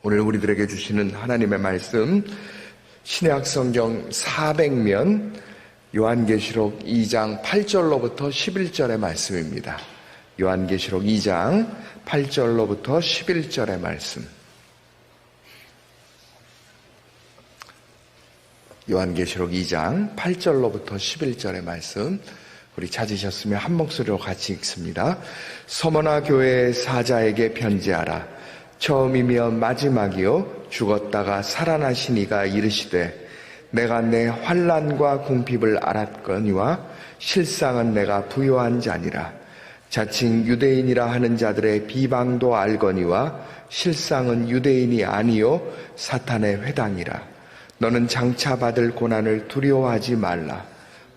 오늘 우리들에게 주시는 하나님의 말씀, 신약 성경 400면 요한계시록 2장 8절로부터 11절의 말씀입니다. 요한계시록 2장 8절로부터 11절의 말씀. 요한계시록 2장 8절로부터 11절의 말씀. 우리 찾으셨으면 한 목소리로 같이 읽습니다. 서머나 교회의 사자에게 편지하라. 처음이며 마지막이요 죽었다가 살아나신 이가 이르시되 내가 내 환난과 궁핍을 알았거니와 실상은 내가 부요한 자니라. 자칭 유대인이라 하는 자들의 비방도 알거니와 실상은 유대인이 아니요 사탄의 회당이라. 너는 장차 받을 고난을 두려워하지 말라.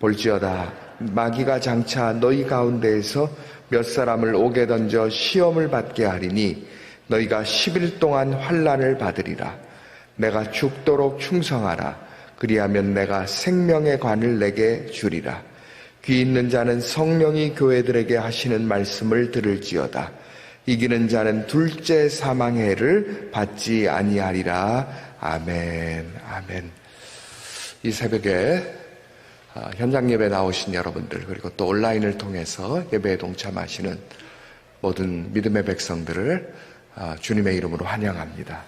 볼지어다 마귀가 장차 너희 가운데에서 몇 사람을 옥에 던져 시험을 받게 하리니 너희가 10일 동안 환난을 받으리라. 내가 죽도록 충성하라. 그리하면 내가 생명의 관을 내게 주리라. 귀 있는 자는 성령이 교회들에게 하시는 말씀을 들을지어다. 이기는 자는 둘째 사망의 해를 받지 아니하리라. 아멘. 아멘. 이 새벽에 현장 예배 나오신 여러분들, 그리고 또 온라인을 통해서 예배에 동참하시는 모든 믿음의 백성들을 주님의 이름으로 환영합니다.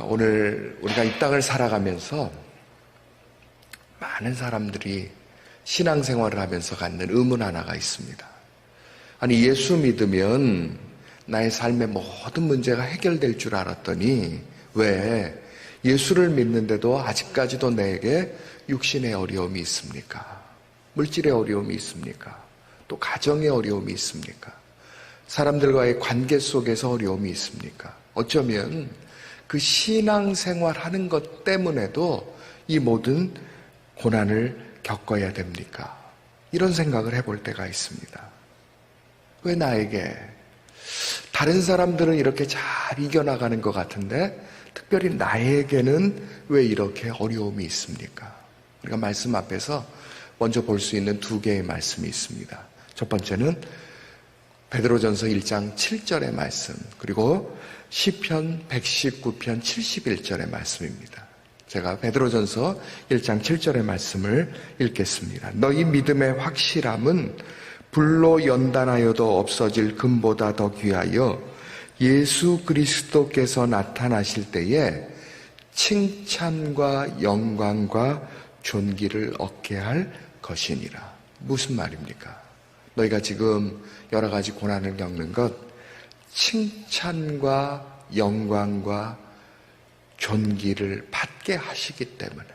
오늘 우리가 이 땅을 살아가면서 많은 사람들이 신앙생활을 하면서 갖는 의문 하나가 있습니다. 아니, 예수 믿으면 나의 삶의 모든 문제가 해결될 줄 알았더니 왜 예수를 믿는데도 아직까지도 내게 육신의 어려움이 있습니까? 물질의 어려움이 있습니까? 또 가정의 어려움이 있습니까? 사람들과의 관계 속에서 어려움이 있습니까? 어쩌면 그 신앙생활 하는 것 때문에도 이 모든 고난을 겪어야 됩니까? 이런 생각을 해볼 때가 있습니다. 왜 나에게? 다른 사람들은 이렇게 잘 이겨나가는 것 같은데 특별히 나에게는 왜 이렇게 어려움이 있습니까? 우리가 말씀 앞에서 먼저 볼 수 있는 두 개의 말씀이 있습니다. 첫 번째는 베드로전서 1장 7절의 말씀, 그리고 시편 119편 71절의 말씀입니다. 제가 베드로전서 1장 7절의 말씀을 읽겠습니다. 너희 믿음의 확실함은 불로 연단하여도 없어질 금보다 더 귀하여 예수 그리스도께서 나타나실 때에 칭찬과 영광과 존귀를 얻게 할 것이니라. 무슨 말입니까? 너희가 지금 여러 가지 고난을 겪는 것, 칭찬과 영광과 존귀를 받게 하시기 때문에.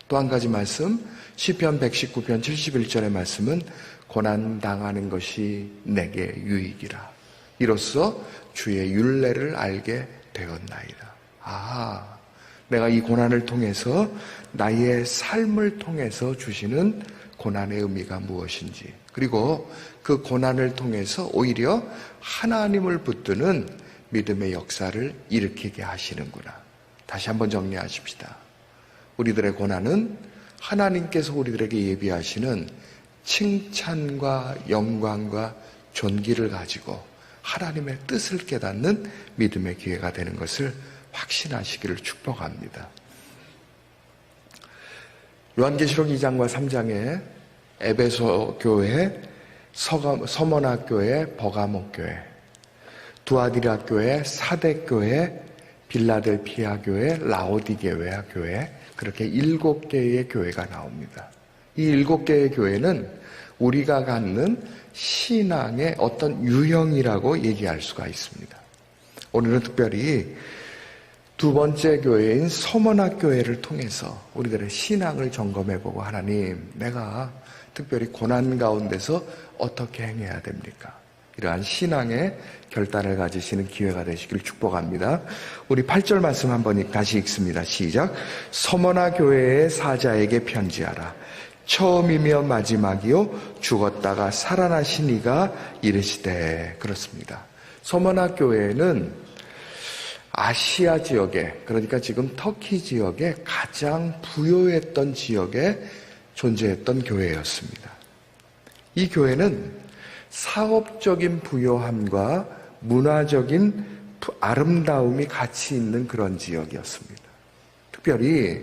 또 한 가지 말씀, 시편 119편 71절의 말씀은 고난당하는 것이 내게 유익이라. 이로써 주의 율례를 알게 되었나이다. 내가 이 고난을 통해서 나의 삶을 통해서 주시는 고난의 의미가 무엇인지, 그리고 그 고난을 통해서 오히려 하나님을 붙드는 믿음의 역사를 일으키게 하시는구나. 다시 한번 정리하십시다. 우리들의 고난은 하나님께서 우리들에게 예비하시는 칭찬과 영광과 존귀를 가지고 하나님의 뜻을 깨닫는 믿음의 기회가 되는 것을 확신하시기를 축복합니다. 요한계시록 2장과 3장에 에베소 교회, 서머나 교회, 버가모 교회, 두아디라 교회, 사대 교회, 빌라델피아 교회, 라오디게아 교회, 그렇게 7개의 교회가 나옵니다. 이 7개의 교회는 우리가 갖는 신앙의 어떤 유형이라고 얘기할 수가 있습니다. 오늘은 특별히 두 번째 교회인 서머나 교회를 통해서 우리들의 신앙을 점검해보고, 하나님, 내가 특별히 고난 가운데서 어떻게 행해야 됩니까? 이러한 신앙의 결단을 가지시는 기회가 되시길 축복합니다. 우리 8절 말씀 한번 다시 읽습니다. 시작. 서머나 교회의 사자에게 편지하라. 처음이며 마지막이요 죽었다가 살아나신 이가 이르시되. 그렇습니다. 서머나 교회는 아시아 지역에, 그러니까 지금 터키 지역에 가장 부유했던 지역에 존재했던 교회였습니다. 이 교회는 사업적인 부요함과 문화적인 아름다움이 같이 있는 그런 지역이었습니다. 특별히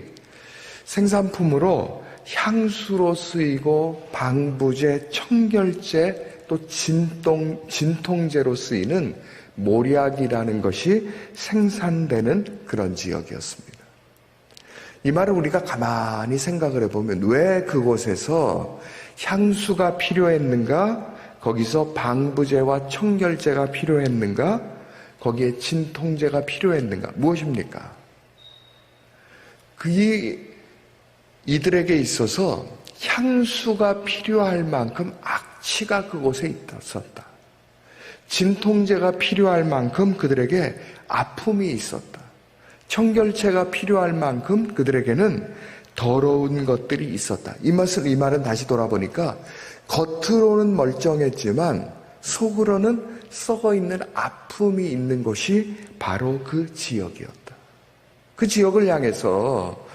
생산품으로 향수로 쓰이고 방부제, 청결제, 또 진통제로 쓰이는 모략이라는 것이 생산되는 그런 지역이었습니다. 이 말을 우리가 가만히 생각을 해보면 왜 그곳에서 향수가 필요했는가? 거기서 방부제와 청결제가 필요했는가? 거기에 진통제가 필요했는가? 무엇입니까? 이들에게 있어서 향수가 필요할 만큼 악취가 그곳에 있었다. 진통제가 필요할 만큼 그들에게 아픔이 있었다. 청결제가 필요할 만큼 그들에게는 더러운 것들이 있었다. 이 말은 다시 돌아보니까 겉으로는 멀쩡했지만 속으로는 썩어있는 아픔이 있는 곳이 바로 그 지역이었다. 그 지역을 향해서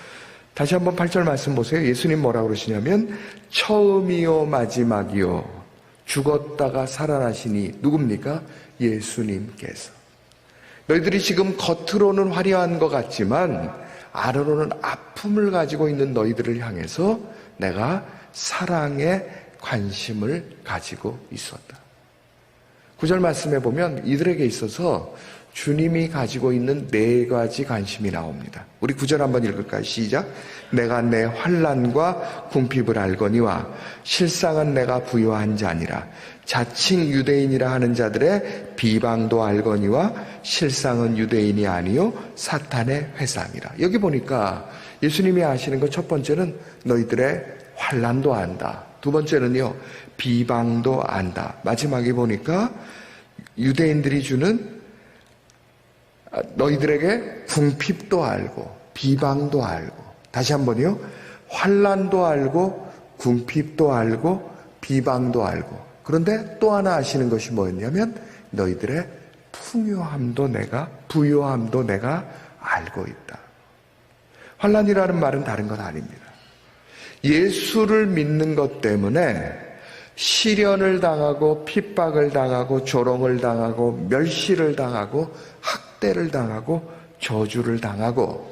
다시 한번 8절 말씀 보세요. 예수님 뭐라고 그러시냐면 처음이요 마지막이요 죽었다가 살아나시니 누굽니까? 예수님께서. 너희들이 지금 겉으로는 화려한 것 같지만 안으로는 아픔을 가지고 있는 너희들을 향해서 내가 사랑에 관심을 가지고 있었다. 9절 말씀에 보면 이들에게 있어서 주님이 가지고 있는 4가지 관심이 나옵니다. 우리 9절 한번 읽을까요? 시작. 내가 내 환난과 궁핍을 알거니와 실상은 내가 부요한 자니라. 자칭 유대인이라 하는 자들의 비방도 알거니와 실상은 유대인이 아니요 사탄의 회상이라. 여기 보니까 예수님이 아시는 것 첫 번째는 너희들의 환난도 안다. 두 번째는요 비방도 안다. 마지막에 보니까 유대인들이 주는 너희들에게 궁핍도 알고 비방도 알고. 다시 한번요. 환난도 알고 궁핍도 알고 비방도 알고. 그런데 또 하나 아시는 것이 뭐였냐면 너희들의 부요함도 내가 알고 있다. 환난이라는 말은 다른 건 아닙니다. 예수를 믿는 것 때문에 시련을 당하고 핍박을 당하고 조롱을 당하고 멸시를 당하고 학대를 당하고 저주를 당하고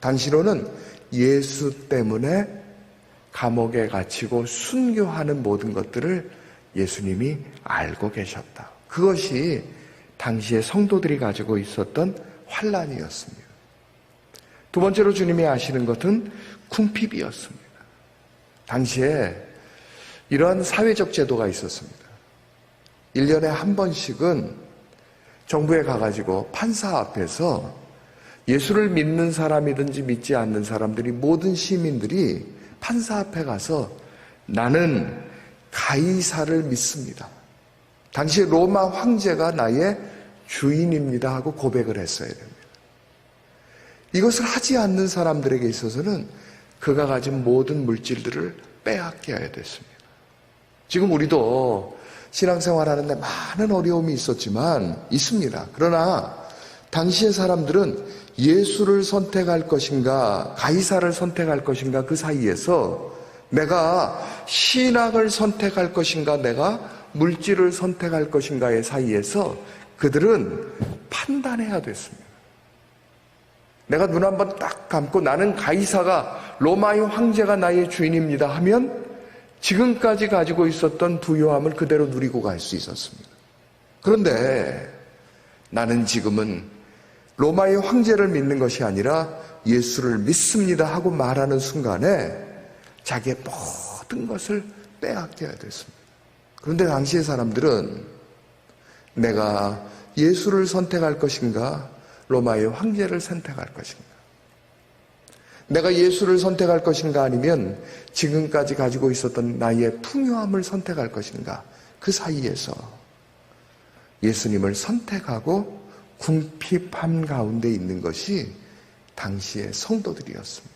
당시로는 예수 때문에 감옥에 갇히고 순교하는 모든 것들을 예수님이 알고 계셨다. 그것이 당시의 성도들이 가지고 있었던 환난이었습니다. 두 번째로 주님이 아시는 것은 궁핍이었습니다. 당시에 이러한 사회적 제도가 있었습니다. 1년에 한 번씩은 정부에 가가지고 판사 앞에서 예수를 믿는 사람이든지 믿지 않는 사람들이 모든 시민들이 판사 앞에 가서 나는 가이사를 믿습니다. 당시 로마 황제가 나의 주인입니다 하고 고백을 했어야 됩니다. 이것을 하지 않는 사람들에게 있어서는 그가 가진 모든 물질들을 빼앗겨야 됐습니다. 지금 우리도 신앙생활하는데 많은 어려움이 있습니다. 그러나 당시의 사람들은 예수를 선택할 것인가 가이사를 선택할 것인가 그 사이에서 내가 신앙을 선택할 것인가 내가 물질을 선택할 것인가의 사이에서 그들은 판단해야 됐습니다. 내가 눈 한번 딱 감고 나는 가이사가 로마의 황제가 나의 주인입니다 하면 지금까지 가지고 있었던 부요함을 그대로 누리고 갈 수 있었습니다. 그런데 나는 지금은 로마의 황제를 믿는 것이 아니라 예수를 믿습니다 하고 말하는 순간에 자기의 모든 것을 빼앗겨야 됐습니다. 그런데 당시의 사람들은 내가 예수를 선택할 것인가 로마의 황제를 선택할 것인가 내가 예수를 선택할 것인가 아니면 지금까지 가지고 있었던 나의 풍요함을 선택할 것인가 그 사이에서 예수님을 선택하고 궁핍함 가운데 있는 것이 당시의 성도들이었습니다.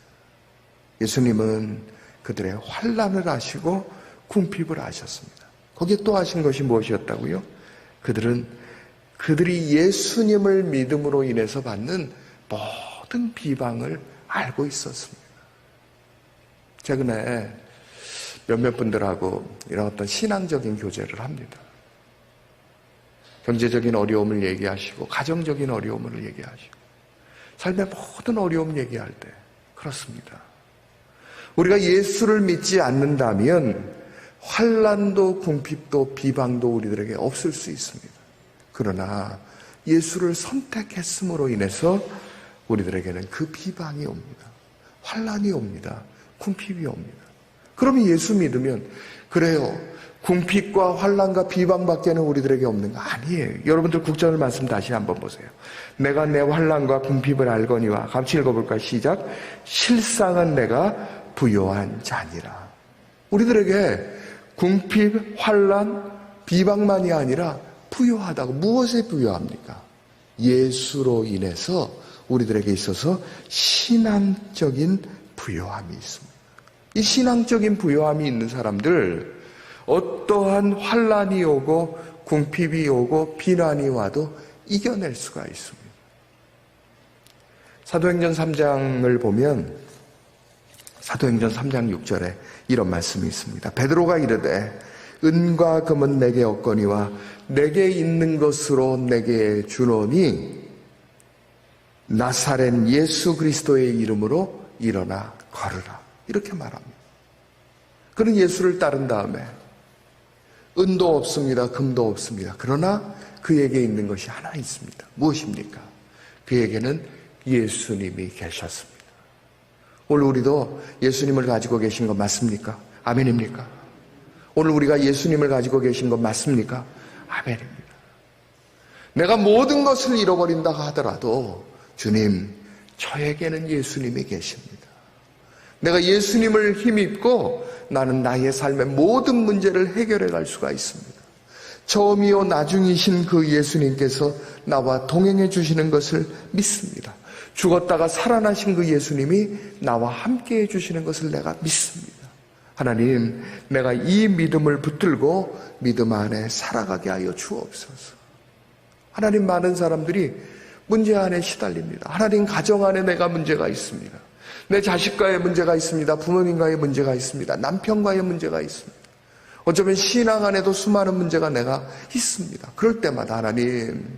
예수님은 그들의 환난을 아시고 궁핍을 아셨습니다. 거기에 또 하신 것이 무엇이었다고요? 그들이 예수님을 믿음으로 인해서 받는 모든 비방을 알고 있었습니다. 최근에 몇몇 분들하고 이런 어떤 신앙적인 교제를 합니다. 경제적인 어려움을 얘기하시고 가정적인 어려움을 얘기하시고 삶의 모든 어려움 얘기할 때 그렇습니다. 우리가 예수를 믿지 않는다면 환난도 궁핍도 비방도 우리들에게 없을 수 있습니다. 그러나 예수를 선택했음으로 인해서 우리들에게는 그 비방이 옵니다. 환난이 옵니다. 궁핍이 옵니다. 그러면 예수 믿으면 그래요. 궁핍과 환난과 비방밖에는 우리들에게 없는 거 아니에요. 여러분들 국전을 말씀 다시 한번 보세요. 내가 내 환난과 궁핍을 알거니와 같이 읽어볼까요? 시작. 실상은 내가 부요한 자니라. 우리들에게 궁핍, 환난, 비방만이 아니라 부요하다고. 무엇에 부요합니까? 예수로 인해서 우리들에게 있어서 신앙적인 부요함이 있습니다. 이 신앙적인 부요함이 있는 사람들, 어떠한 환난이 오고 궁핍이 오고 비난이 와도 이겨낼 수가 있습니다. 사도행전 3장을 보면 사도행전 3장 6절에 이런 말씀이 있습니다. 베드로가 이르되 은과 금은 내게 없거니와 내게 있는 것으로 내게 주노니 나사렛 예수 그리스도의 이름으로 일어나 걸으라. 이렇게 말합니다. 그는 예수를 따른 다음에 은도 없습니다. 금도 없습니다. 그러나 그에게 있는 것이 하나 있습니다. 무엇입니까? 그에게는 예수님이 계셨습니다. 오늘 우리도 예수님을 가지고 계신 것 맞습니까? 아멘입니까? 오늘 우리가 예수님을 가지고 계신 것 맞습니까? 아멘입니다. 내가 모든 것을 잃어버린다 하더라도 주님, 저에게는 예수님이 계십니다. 내가 예수님을 힘입고 나는 나의 삶의 모든 문제를 해결해 갈 수가 있습니다. 처음이요 나중이신 그 예수님께서 나와 동행해 주시는 것을 믿습니다. 죽었다가 살아나신 그 예수님이 나와 함께 해주시는 것을 내가 믿습니다. 하나님, 내가 이 믿음을 붙들고 믿음 안에 살아가게 하여 주옵소서. 하나님, 많은 사람들이 문제 안에 시달립니다. 하나님, 가정 안에 내가 문제가 있습니다. 내 자식과의 문제가 있습니다. 부모님과의 문제가 있습니다. 남편과의 문제가 있습니다. 어쩌면 신앙 안에도 수많은 문제가 내가 있습니다. 그럴 때마다 하나님,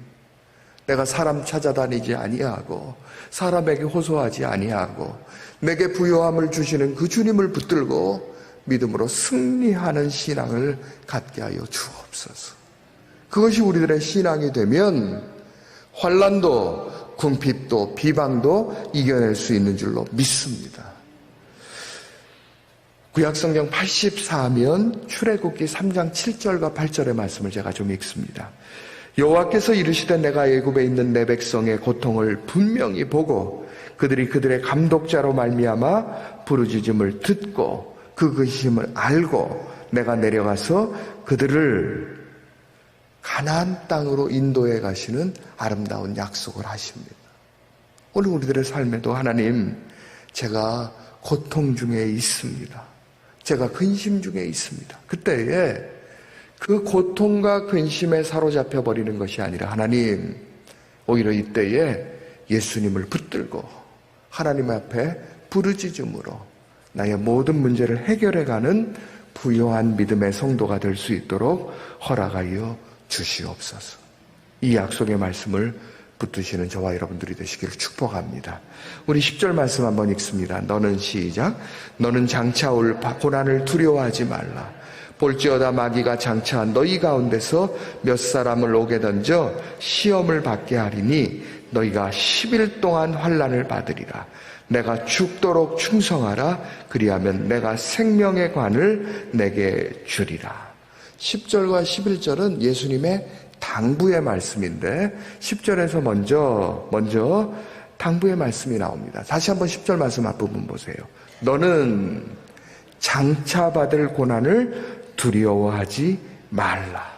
내가 사람 찾아다니지 아니하고 사람에게 호소하지 아니하고 내게 부요함을 주시는 그 주님을 붙들고 믿음으로 승리하는 신앙을 갖게 하여 주옵소서. 그것이 우리들의 신앙이 되면 환난도 궁핍도 비방도 이겨낼 수 있는 줄로 믿습니다. 구약성경 84면 출애굽기 3장 7절과 8절의 말씀을 제가 좀 읽습니다. 여호와께서 이르시되 내가 애굽에 있는 내 백성의 고통을 분명히 보고 그들이 그들의 감독자로 말미암아 부르짖음을 듣고 그 근심을 알고 내가 내려가서 그들을 가나안 땅으로 인도해 가시는 아름다운 약속을 하십니다. 오늘 우리들의 삶에도 하나님, 제가 고통 중에 있습니다. 제가 근심 중에 있습니다. 그때에 그 고통과 근심에 사로잡혀 버리는 것이 아니라 하나님, 오히려 이때에 예수님을 붙들고 하나님 앞에 부르짖음으로 나의 모든 문제를 해결해가는 부요한 믿음의 성도가 될 수 있도록 허락하여 주시옵소서. 이 약속의 말씀을 붙드시는 저와 여러분들이 되시기를 축복합니다. 우리 10절 말씀 한번 읽습니다. 너는 시작. 너는 장차 올 고난을 두려워하지 말라. 볼지어다 마귀가 장차 너희 가운데서 몇 사람을 오게 던져 시험을 받게 하리니 너희가 10일 동안 환난을 받으리라. 내가 죽도록 충성하라. 그리하면 내가 생명의 관을 내게 주리라. 10절과 11절은 예수님의 당부의 말씀인데 10절에서 먼저 당부의 말씀이 나옵니다. 다시 한번 10절 말씀 앞부분 보세요. 너는 장차 받을 고난을 두려워하지 말라.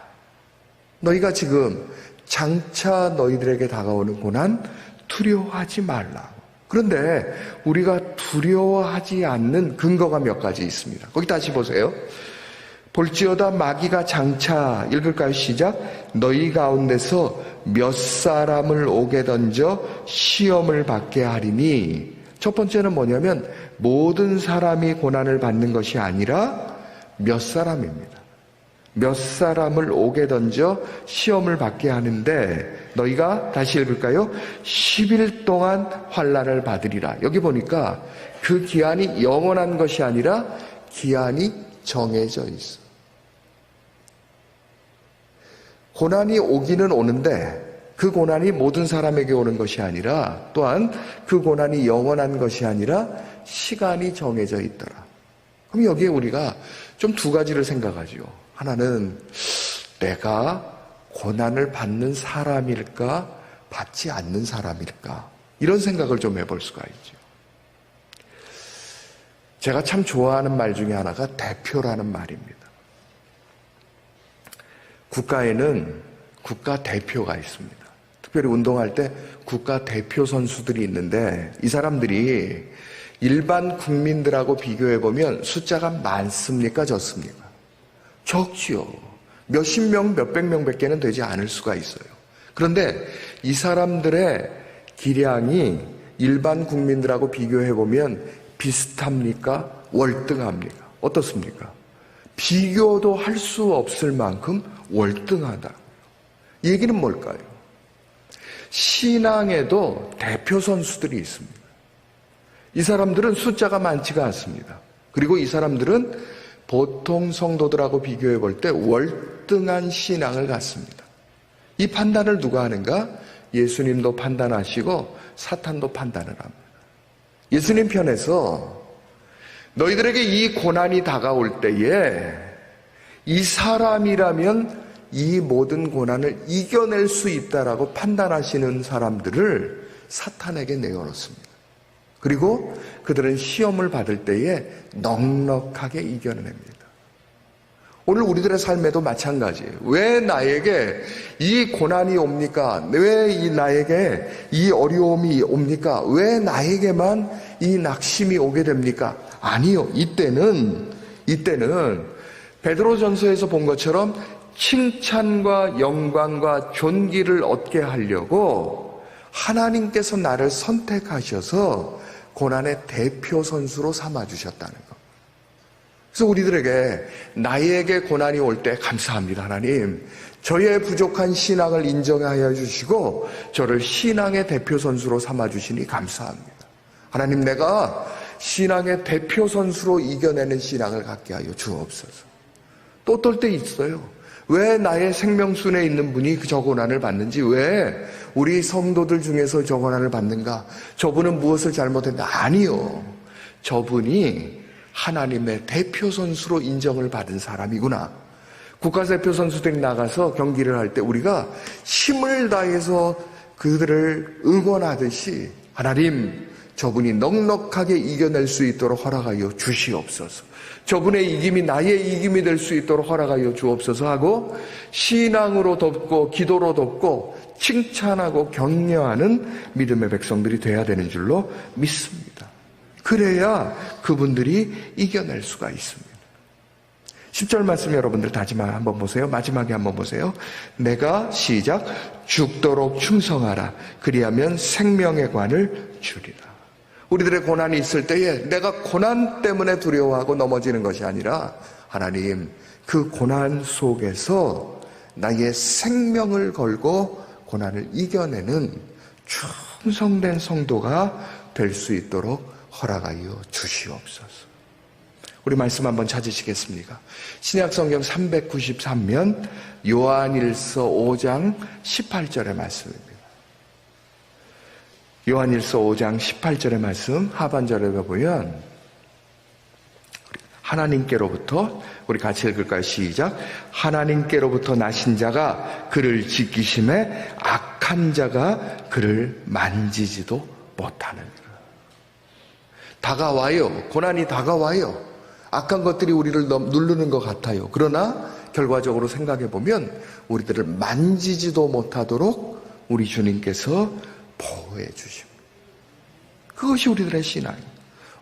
너희가 지금 장차 너희들에게 다가오는 고난 두려워하지 말라. 그런데 우리가 두려워하지 않는 근거가 몇 가지 있습니다. 거기 다시 보세요. 볼지어다 마귀가 장차, 읽을까요? 시작. 너희 가운데서 몇 사람을 오게 던져 시험을 받게 하리니, 첫 번째는 뭐냐면 모든 사람이 고난을 받는 것이 아니라 몇 사람입니다. 몇 사람을 옥에 던져 시험을 받게 하는데 너희가 다시 읽을까요? 10일 동안 환난을 받으리라. 여기 보니까 그 기한이 영원한 것이 아니라 기한이 정해져 있어. 고난이 오기는 오는데 그 고난이 모든 사람에게 오는 것이 아니라, 또한 그 고난이 영원한 것이 아니라 시간이 정해져 있더라. 그럼 여기에 우리가 좀 두 가지를 생각하죠. 하나는 내가 고난을 받는 사람일까 받지 않는 사람일까, 이런 생각을 좀 해볼 수가 있죠. 제가 참 좋아하는 말 중에 하나가 대표라는 말입니다. 국가에는 국가 대표가 있습니다. 특별히 운동할 때 국가 대표 선수들이 있는데 이 사람들이 일반 국민들하고 비교해보면 숫자가 많습니까? 적습니까? 적지요. 몇십 명, 몇백 명밖에는 되지 않을 수가 있어요. 그런데 이 사람들의 기량이 일반 국민들하고 비교해보면 비슷합니까? 월등합니까? 어떻습니까? 비교도 할 수 없을 만큼 월등하다. 이 얘기는 뭘까요? 신앙에도 대표 선수들이 있습니다. 이 사람들은 숫자가 많지가 않습니다. 그리고 이 사람들은 보통 성도들하고 비교해 볼 때 월등한 신앙을 갖습니다. 이 판단을 누가 하는가? 예수님도 판단하시고 사탄도 판단을 합니다. 예수님 편에서 너희들에게 이 고난이 다가올 때에 이 사람이라면 이 모든 고난을 이겨낼 수 있다라고 판단하시는 사람들을 사탄에게 내어놓습니다. 그리고 그들은 시험을 받을 때에 넉넉하게 이겨냅니다. 오늘 우리들의 삶에도 마찬가지예요. 왜 나에게 이 고난이 옵니까? 왜 나에게 이 어려움이 옵니까? 왜 나에게만 이 낙심이 오게 됩니까? 아니요. 이때는 베드로전서에서 본 것처럼 칭찬과 영광과 존귀를 얻게 하려고 하나님께서 나를 선택하셔서 고난의 대표 선수로 삼아주셨다는 것. 그래서 우리들에게 나에게 고난이 올 때 감사합니다. 하나님, 저의 부족한 신앙을 인정하여 주시고 저를 신앙의 대표 선수로 삼아주시니 감사합니다. 하나님, 내가 신앙의 대표 선수로 이겨내는 신앙을 갖게 하여 주옵소서. 또 어떨 때 있어요. 왜 나의 생명순에 있는 분이 저 고난을 받는지, 왜 우리 성도들 중에서 저 고난을 받는가? 저분은 무엇을 잘못했나? 아니요. 저분이 하나님의 대표 선수로 인정을 받은 사람이구나. 국가대표 선수들이 나가서 경기를 할 때 우리가 힘을 다해서 그들을 응원하듯이 하나님, 저분이 넉넉하게 이겨낼 수 있도록 허락하여 주시옵소서. 저분의 이김이 나의 이김이 될 수 있도록 허락하여 주옵소서 하고 신앙으로 돕고 기도로 돕고 칭찬하고 격려하는 믿음의 백성들이 돼야 되는 줄로 믿습니다. 그래야 그분들이 이겨낼 수가 있습니다. 10절 말씀 여러분들 다시마 한번 보세요. 마지막에 한번 보세요. 내가 시작 죽도록 충성하라. 그리하면 생명의 관을 주리라. 우리들의 고난이 있을 때에 내가 고난 때문에 두려워하고 넘어지는 것이 아니라 하나님, 그 고난 속에서 나의 생명을 걸고 고난을 이겨내는 충성된 성도가 될 수 있도록 허락하여 주시옵소서. 우리 말씀 한번 찾으시겠습니까? 신약성경 393면 요한일서 5장 18절의 말씀입니다. 요한일서 5장 18절의 말씀 하반절에 보면 하나님께로부터, 우리 같이 읽을까요? 시작. 하나님께로부터 나신 자가 그를 지키심에 악한 자가 그를 만지지도 못하느니라. 다가와요. 고난이 다가와요. 악한 것들이 우리를 누르는 것 같아요. 그러나 결과적으로 생각해 보면 우리들을 만지지도 못하도록 우리 주님께서 보호해 주십니다. 그것이 우리들의 신앙입니다.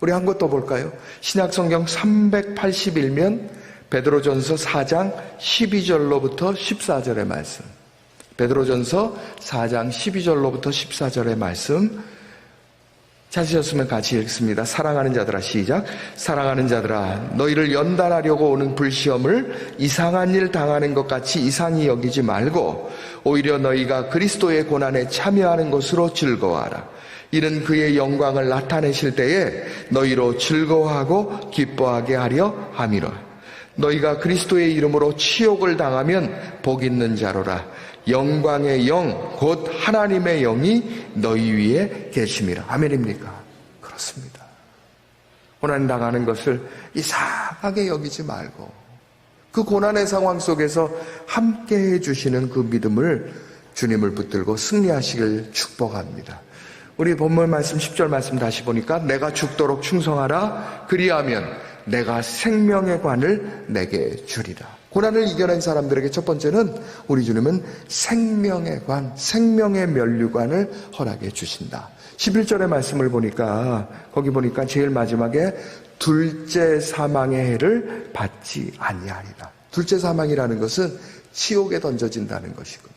우리 한 것 더 볼까요? 신약성경 381면 베드로전서 4장 12절로부터 14절의 말씀. 베드로전서 4장 12절로부터 14절의 말씀 찾으셨으면 같이 읽습니다. 사랑하는 자들아, 시작. 사랑하는 자들아, 너희를 연단하려고 오는 불시험을 이상한 일 당하는 것 같이 이상히 여기지 말고 오히려 너희가 그리스도의 고난에 참여하는 것으로 즐거워하라. 이는 그의 영광을 나타내실 때에 너희로 즐거워하고 기뻐하게 하려 함이라. 너희가 그리스도의 이름으로 치욕을 당하면 복 있는 자로라. 영광의 영 곧 하나님의 영이 너희 위에 계심이라. 아멘입니까? 그렇습니다. 고난 당하는 것을 이상하게 여기지 말고 그 고난의 상황 속에서 함께 해주시는 그 믿음을 주님을 붙들고 승리하시길 축복합니다. 우리 본문 말씀 10절 말씀 다시 보니까 내가 죽도록 충성하라. 그리하면 내가 생명의 관을 내게 주리라. 고난을 이겨낸 사람들에게 첫 번째는 우리 주님은 생명의 관, 생명의 면류관을 허락해 주신다. 11절의 말씀을 보니까 거기 보니까 제일 마지막에 둘째 사망의 해를 받지 아니하리라. 둘째 사망이라는 것은 지옥에 던져진다는 것이거든요.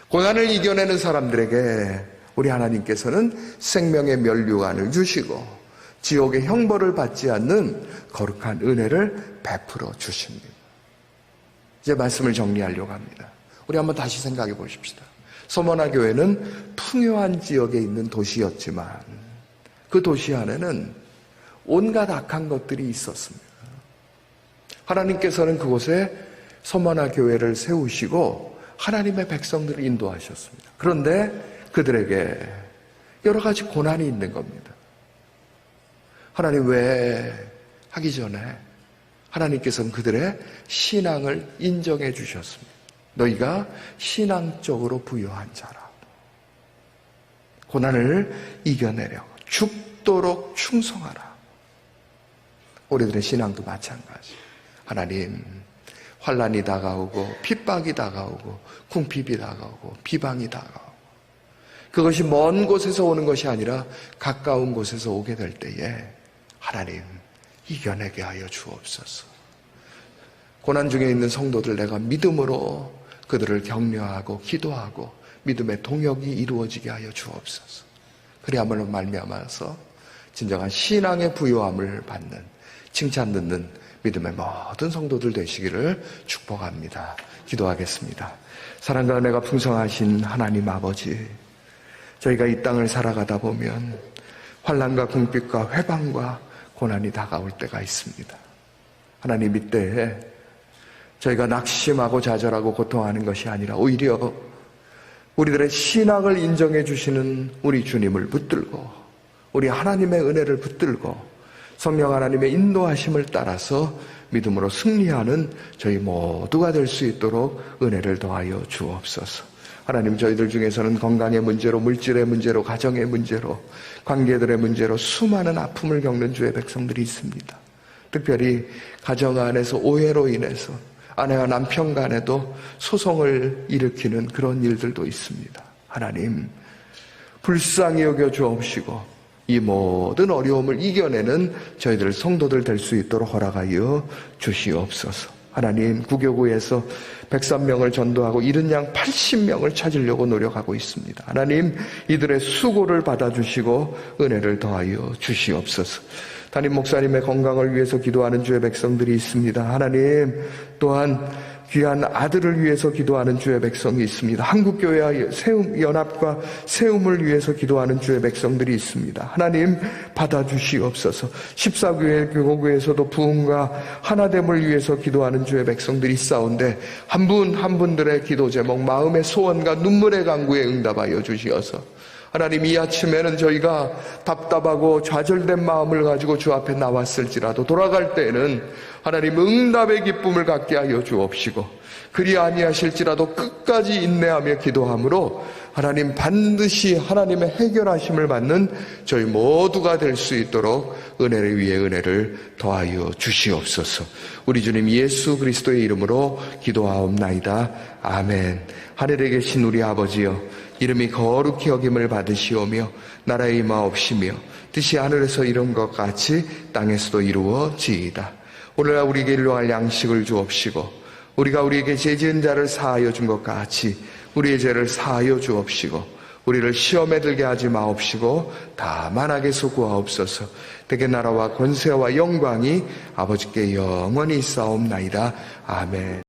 고난을 이겨내는 사람들에게 우리 하나님께서는 생명의 면류관을 주시고 지옥의 형벌을 받지 않는 거룩한 은혜를 베풀어 주십니다. 이제 말씀을 정리하려고 합니다. 우리 한번 다시 생각해 보십시다. 서머나 교회는 풍요한 지역에 있는 도시였지만 그 도시 안에는 온갖 악한 것들이 있었습니다. 하나님께서는 그곳에 서머나 교회를 세우시고 하나님의 백성들을 인도하셨습니다. 그런데 그들에게 여러 가지 고난이 있는 겁니다. 하나님 왜 하기 전에 하나님께서는 그들의 신앙을 인정해 주셨습니다. 너희가 신앙적으로 부유한 자라. 고난을 이겨내려고 죽도록 충성하라. 우리들의 신앙도 마찬가지. 하나님, 환난이 다가오고 핍박이 다가오고 궁핍이 다가오고 비방이 다가오고 그것이 먼 곳에서 오는 것이 아니라 가까운 곳에서 오게 될 때에 하나님 이겨내게 하여 주옵소서. 고난 중에 있는 성도들 내가 믿음으로 그들을 격려하고 기도하고 믿음의 동역이 이루어지게 하여 주옵소서. 그리함으로 말미암아서 진정한 신앙의 부요함을 받는 칭찬 듣는 믿음의 모든 성도들 되시기를 축복합니다. 기도하겠습니다. 사랑과 은혜가 풍성하신 하나님 아버지, 저희가 이 땅을 살아가다 보면 환난과 궁핍과 회방과 고난이 다가올 때가 있습니다. 하나님, 이때에 저희가 낙심하고 좌절하고 고통하는 것이 아니라 오히려 우리들의 신앙을 인정해 주시는 우리 주님을 붙들고 우리 하나님의 은혜를 붙들고 성령 하나님의 인도하심을 따라서 믿음으로 승리하는 저희 모두가 될 수 있도록 은혜를 더하여 주옵소서. 하나님, 저희들 중에서는 건강의 문제로, 물질의 문제로, 가정의 문제로, 관계들의 문제로 수많은 아픔을 겪는 주의 백성들이 있습니다. 특별히 가정 안에서 오해로 인해서 아내와 남편 간에도 소송을 일으키는 그런 일들도 있습니다. 하나님, 불쌍히 여겨 주옵시고 이 모든 어려움을 이겨내는 저희들 성도들 될 수 있도록 허락하여 주시옵소서. 하나님, 구교구에서 103명을 전도하고 잃은 양 80명을 찾으려고 노력하고 있습니다. 하나님, 이들의 수고를 받아주시고 은혜를 더하여 주시옵소서. 담임 목사님의 건강을 위해서 기도하는 주의 백성들이 있습니다. 하나님, 또한 귀한 아들을 위해서 기도하는 주의 백성이 있습니다. 한국교회와 연합과 세움을 위해서 기도하는 주의 백성들이 있습니다. 하나님, 받아주시옵소서. 14교회 교구에서도 부흥과 하나됨을 위해서 기도하는 주의 백성들이 있사온데 한 분 한 분들의 기도 제목, 마음의 소원과 눈물의 간구에 응답하여 주시어서 하나님, 이 아침에는 저희가 답답하고 좌절된 마음을 가지고 주 앞에 나왔을지라도 돌아갈 때에는 하나님 응답의 기쁨을 갖게 하여 주옵시고 그리 아니하실지라도 끝까지 인내하며 기도함으로 하나님 반드시 하나님의 해결하심을 받는 저희 모두가 될 수 있도록 은혜를 위해 은혜를 더하여 주시옵소서. 우리 주님 예수 그리스도의 이름으로 기도하옵나이다. 아멘. 하늘에 계신 우리 아버지여, 이름이 거룩히 여김을 받으시오며 나라의 임하옵시며 뜻이 하늘에서 이룬 것 같이 땅에서도 이루어지이다. 오늘날 우리에게 일용할 양식을 주옵시고 우리가 우리에게 죄 지은 자를 사하여 준 것 같이 우리의 죄를 사하여 주옵시고 우리를 시험에 들게 하지 마옵시고 다만 악에서 구하옵소서. 대개 나라와 권세와 영광이 아버지께 영원히 있사옵나이다. 아멘.